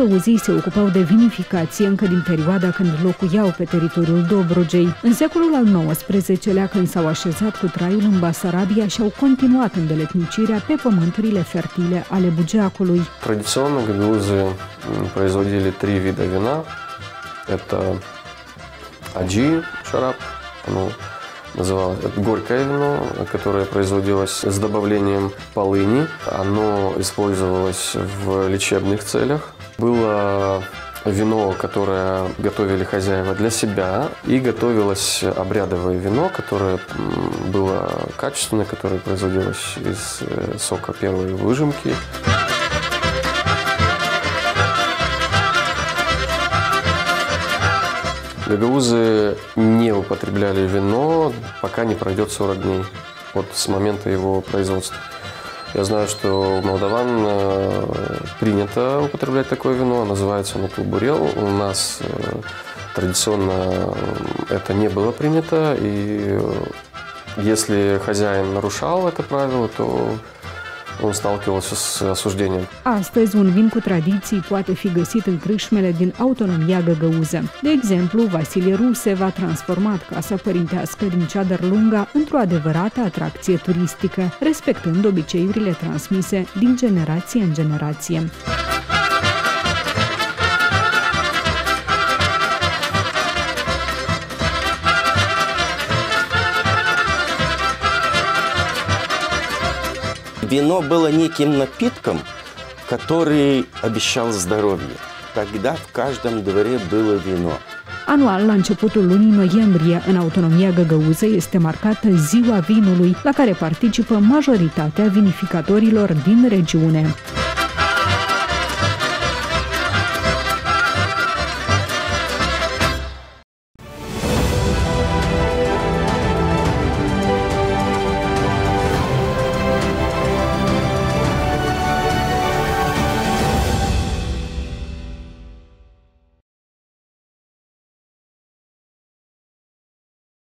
găgăuzii se ocupau de vinificație încă din perioada când locuiau pe teritoriul Dobrogei. În secolul al XIX-lea, când s-au așezat cu traiul în Basarabia, și-au continuat îndeletnicirea pe pământurile fertile ale Bugeacului. Традиционно гагаузы производили 3 вида вина. Это аджи, шарап, оно называлось, это горькое вино, которое производилось с добавлением полыни. Оно использовалось в лечебных целях. Было вино, которое готовили хозяева для себя, и готовилось обрядовое вино, которое было качественное, которое производилось из сока первой выжимки. Гагаузы не употребляли вино, пока не пройдет 40 дней с момента его производства. Я знаю, что у молдаван принято употреблять такое вино, называется оно тулбурел. У нас традиционно это не было принято, и если хозяин нарушал это правило, то он stалкивался с осуждением. Astăzi, un vin cu tradiții poate fi găsit în crâșmele din autonomia găgăuză. De exemplu, Vasile Rusev a transformat casa părintească din Ceadărlunga într-o adevărată atracție turistică, respectând obiceiurile transmise din generație în generație. Вино было неким напитком, который обещал здоровье. Тогда в каждом дворе было вино. Anual, la începutul lunii noiembrie, în autonomia găgăuză este marcată Ziua Vinului, la care participă majoritatea vinificatorilor din regiune.